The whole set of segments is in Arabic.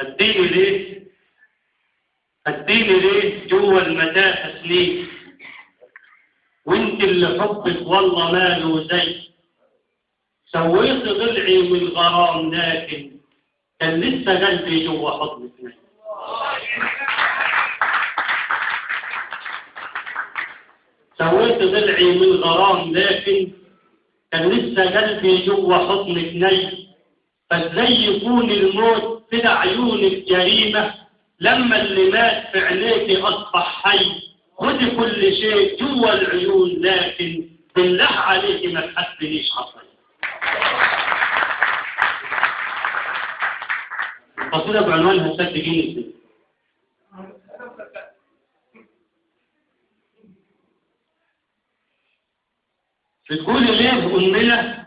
اديني ليه؟ اديني ليه جوه المتاهة سنين، وانت اللي حبك والله ماله زي سويت ضلعي من غرام، لكن كان لسه قلبي جوه حضنك نايم. سويت ضلعي من غرام، لكن كان لسه قلبي جوه حضنك نايم. فازاي يكون الموت في عيونك جريمة لما اللي مات في عينيك أصبح حي؟ خدي كل شيء جوه العيون، لكن بالله عليك ما تحسنيش عصري. قصيدة بعنوانها صدقيني. بتقولي ليه أمنا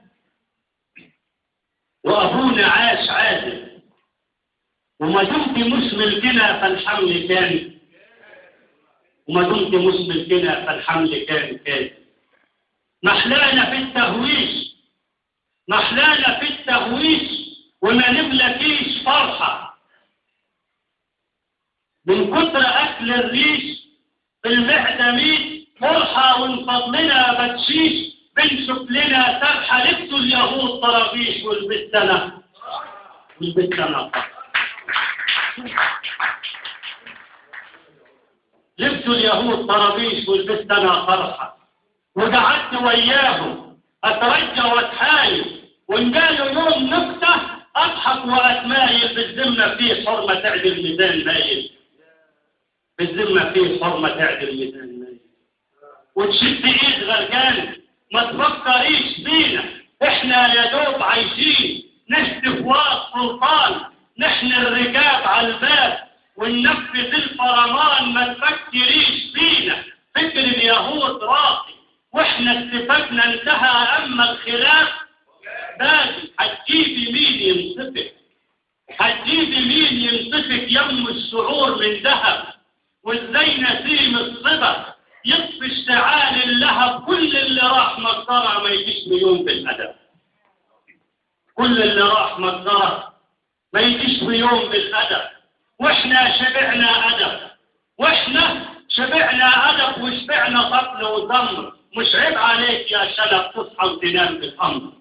وأبونا عاش عادل، وما دمت مش ملكنا فالحمل كان، وما دمت مش ملكنا فالحمل كان. محلانا في التهويش، محلانا في التهويش، وما نملكيش فرحة من كتر أكل الريش. في المعدة 100 فرحة وانفضلنا بتشيش، بنشوف لنا سبحة. لبسوا اليهود طرابيش والبستنة لبسوا اليهود طرابيش والبستنة فرحة. وقعدت وياهم أترجى وأتحايل، وإن قالوا يوم نكتة أضحك وأتمايل. بالذمة فيه حرمة تعدل ميزان مايل، بالذمة فيه حرمة تعدل ميزان مايل. وتشد إيد غرقان ما تفكريش بينا، إحنا يا دوب عايشين نهتف واق سلطان. نحن الركاب على الباب وننفذ الفرمان، ما تفكريش بينا. فكر اليهود راقي وإحنا اتفقنا انتهى، أما الخلاف باقي. هتجيبي مين ينصفك؟ هتجيبي مين ينصفك يم الشعور من ذهب؟ وإزاي نسيم الصبا يطفي اشتعال اللهب؟ كل اللي راح مقدرة ما يجيش بيوم بالأدب، كل اللي راح مقدرة ما يجيش بيوم بالأدب. وإحنا شبعنا أدب، وإحنا شبعنا أدب وشبعنا قتل ودمر. مش عيب عليك يا شلب تصحى وتنام بالأمر،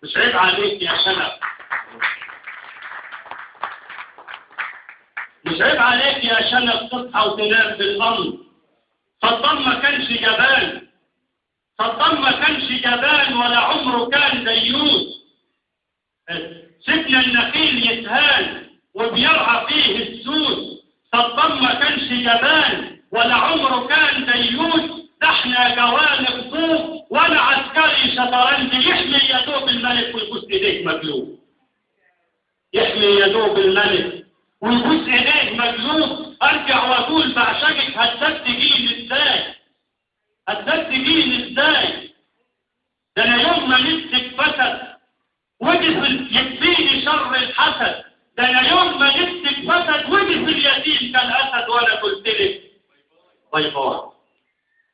مش عيب عليك يا شلب، مش عيب عليك يا شلب تصحى وتنام بالأمر. صدام ما كانش جبان، صدام ما كانش جبان ولا عمره كان ديوث. سيبنا النخيل يتهان وبيرعى فيه السوس. صدام ما كانش جبان ولا عمره كان ديوث. ده احنا جوانب صوف وانا عسكري شطرنج، يحمي يدوب الملك ويبوس ايديه مجلوب، يحمي يدوب الملك ويبوس ايديه مجلوب. ارجع واقول بعشقك هتصدقيني ازاي؟ هتصدقيني ازاي؟ ده انا يوم ما نفسك فسد وقف يكفيني شر الحسد. ده انا يوم ما نفسك فسد وقف اليتيم كالاسد، وانا قلت لك باي باي.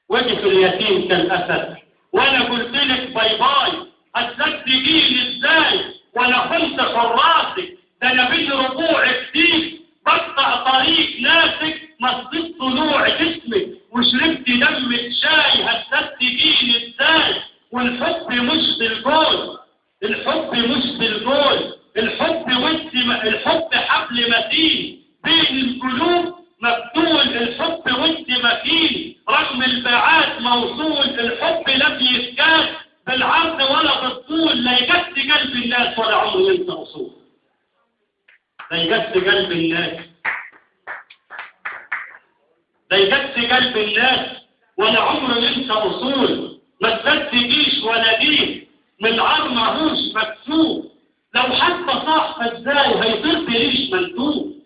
وقف اليتيم كالاسد وانا قلت لك باي باي. هتصدقيني ازاي وانا خنت حراسك؟ ده انا بين ربوع كتير بقطع طريق ناسك، مصيت طلوع جسمك وشربت دمك شاي. هتصدقيني ازاي؟ والحب مش بالجول، الحب مش بالجول، الحب الحب حبل متين بين القلوب مفتول. الحب وانت مكين رغم البعاد موصول. الحب لم يتكاد بالعرض ولا بالطول. لا يجس قلب الناس ولا عمره ينسى اصول، لا يجس قلب الناس، لا يجس قلب الناس ولا عمره ينسى اصول. ما تصدقيش ولا دين من عار ماهوش مكسوب. لو حتى صاح فازاي هيطير بريش منتوب،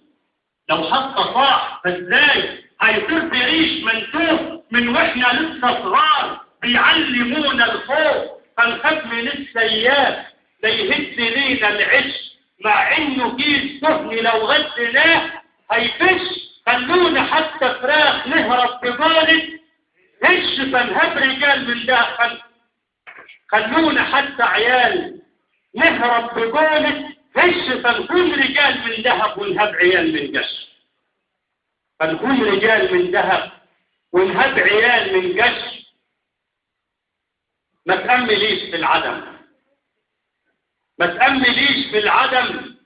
لو حتى صاح فازاي هيطير بريش منتوب. من واحنا لسه صغار بيعلمونا الخوف، فنخاف من السياف لا يهز لينا العش. مع انه كيس سهن لو غدناه هيفش. خلونا حتى فراخ نهرب بجالد هش، فنهب رجال من داخل. خلونا حتى عيال نهرب بجالد غش فنكون رجال من ذهب ونهب عيال من قش. فنكون رجال من ذهب ونهب عيال من قش. ما تأمليش في العدم، ما تأمليش في العدم،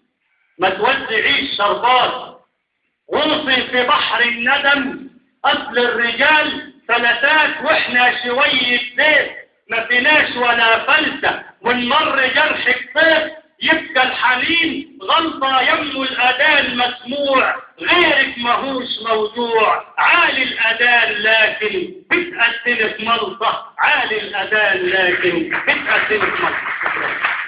ما توزعيش شربات. غوصي في بحر الندم، أصل الرجال فلتات وإحنا شوية زيت، ما فيناش ولا فلسة، ونمر جرح الطيف يبقى الحنين غلطة يم الأذان مسموع، غيرك ماهوش موضوع. عالي الأذان لكن بتقتل في ملطة، عالي الأذان لكن بتقتل في ملطة.